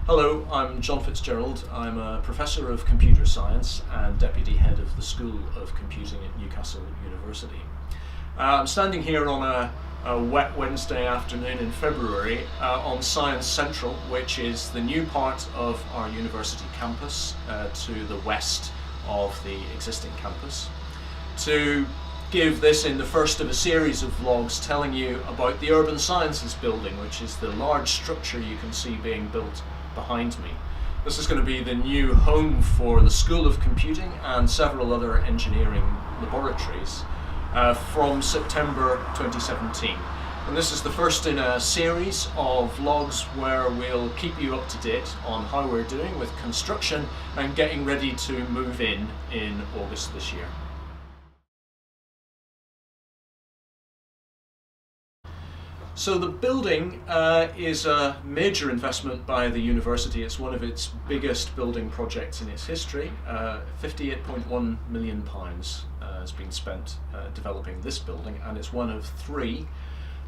Hello, I'm John Fitzgerald. I'm a Professor of Computer Science and Deputy Head of the School of Computing at Newcastle University. I'm standing here on a wet Wednesday afternoon in February on Science Central, which is the new part of our university campus to the west of the existing campus, to give this in the first of a series of vlogs telling you about the Urban Sciences building, which is the large structure you can see being built behind me. This is going to be the new home for the School of Computing and several other engineering laboratories from September 2017. And this is the first in a series of vlogs where we'll keep you up to date on how we're doing with construction and getting ready to move in August this year. So the building is a major investment by the university. It's one of its biggest building projects in its history. £58.1 million has been spent developing this building, and it's one of three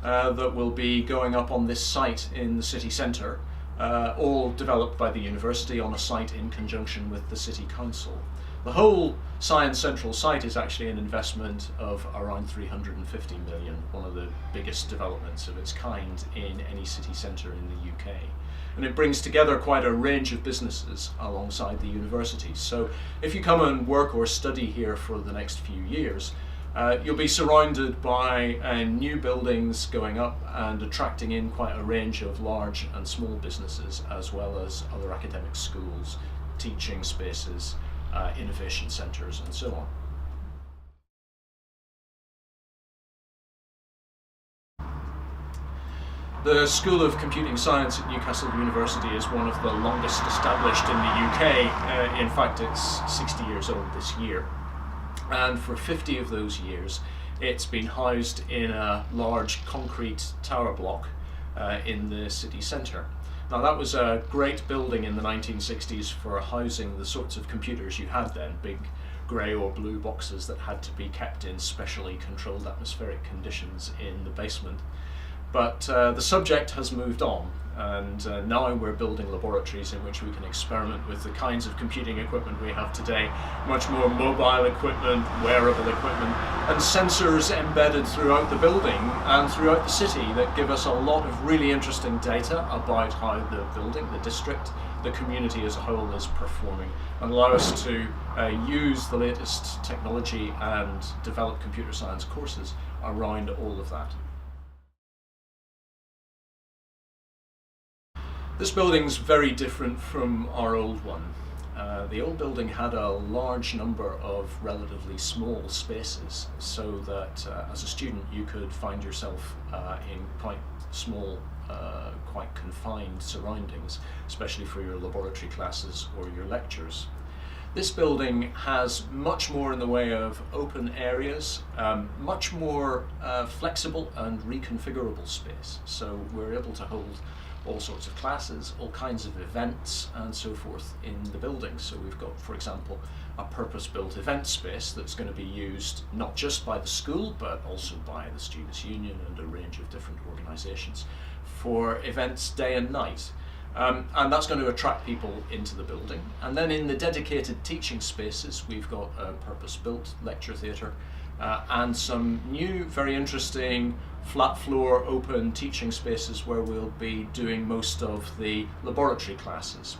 that will be going up on this site in the city centre, all developed by the university on a site in conjunction with the City Council. The whole Science Central site is actually an investment of around 350 million, one of the biggest developments of its kind in any city centre in the UK. And it brings together quite a range of businesses alongside the university. So if you come and work or study here for the next few years, you'll be surrounded by new buildings going up and attracting in quite a range of large and small businesses, as well as other academic schools, teaching spaces, innovation centres and so on. The School of Computing Science at Newcastle University is one of the longest established in the UK. In fact, it's 60 years old this year. And for 50 of those years, it's been housed in a large concrete tower block in the city centre. Now, that was a great building in the 1960s for housing the sorts of computers you had then, big grey or blue boxes that had to be kept in specially controlled atmospheric conditions in the basement. But the subject has moved on, and now we're building laboratories in which we can experiment with the kinds of computing equipment we have today, much more mobile equipment, wearable equipment, and sensors embedded throughout the building and throughout the city that give us a lot of really interesting data about how the building, the district, the community as a whole is performing, and allow us to use the latest technology and develop computer science courses around all of that. This building's very different from our old one. The old building had a large number of relatively small spaces, so that as a student you could find yourself in quite small, quite confined surroundings, especially for your laboratory classes or your lectures. This building has much more in the way of open areas, much more flexible and reconfigurable space, so we're able to hold all sorts of classes, all kinds of events and so forth in the building. So we've got, for example, a purpose-built event space that's going to be used not just by the school but also by the Students' Union and a range of different organisations for events day and night. And that's going to attract people into the building. And then in the dedicated teaching spaces, we've got a purpose-built lecture theatre and some new, very interesting flat floor open teaching spaces where we'll be doing most of the laboratory classes.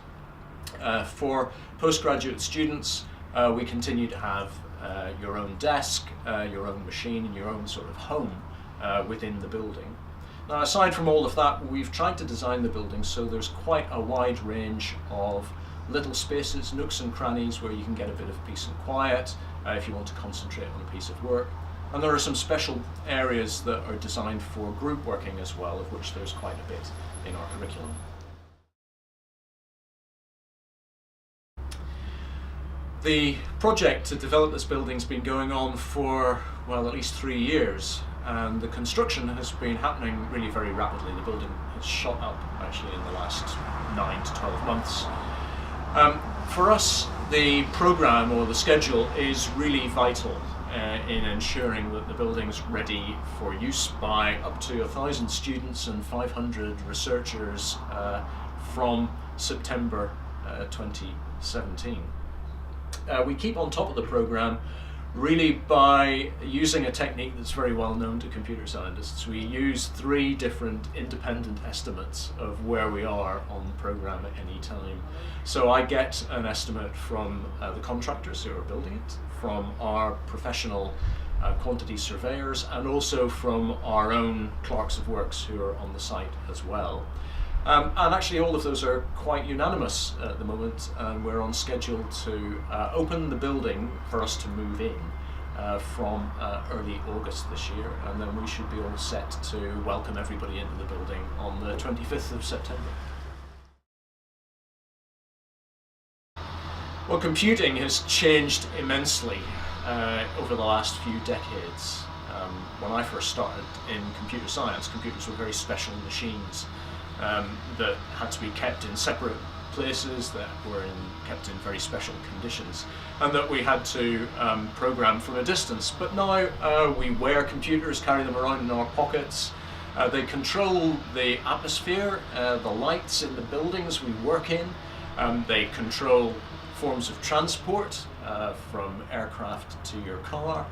For postgraduate students, we continue to have your own desk, your own machine and your own sort of home within the building. Now, aside from all of that, we've tried to design the building so there's quite a wide range of little spaces, nooks and crannies where you can get a bit of peace and quiet if you want to concentrate on a piece of work. And there are some special areas that are designed for group working as well, of which there's quite a bit in our curriculum. The project to develop this building's been going on for, well, at least 3 years, and the construction has been happening really very rapidly. The building has shot up actually in the last 9 to 12 months. For us, the programme or the schedule is really vital in ensuring that the building's ready for use by up to 1,000 students and 500 researchers from September 2017. We keep on top of the program really by using a technique that's very well known to computer scientists. We use 3 different independent estimates of where we are on the program at any time. So I get an estimate from the contractors who are building it, from our professional quantity surveyors, and also from our own clerks of works who are on the site as well. And actually all of those are quite unanimous at the moment, and we're on schedule to open the building for us to move in from early August this year, and then we should be all set to welcome everybody into the building on the 25th of September. Well, computing has changed immensely over the last few decades. When I first started in computer science, computers were very special machines that had to be kept in separate places, that were kept in very special conditions, and that we had to program from a distance. But now we wear computers, carry them around in our pockets. They control the atmosphere, the lights in the buildings we work in. They control forms of transport, from aircraft to your car.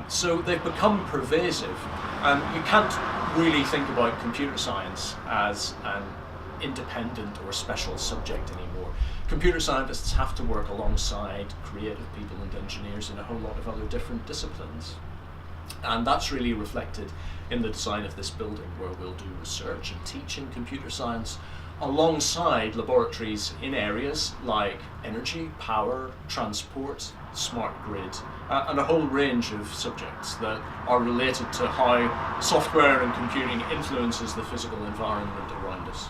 So they've become pervasive, and you can't really think about computer science as an independent or special subject anymore. Computer scientists have to work alongside creative people and engineers in a whole lot of other different disciplines. And that's really reflected in the design of this building, where we'll do research and teach in computer science alongside laboratories in areas like energy, power, transport, smart grid, and a whole range of subjects that are related to how software and computing influences the physical environment around us.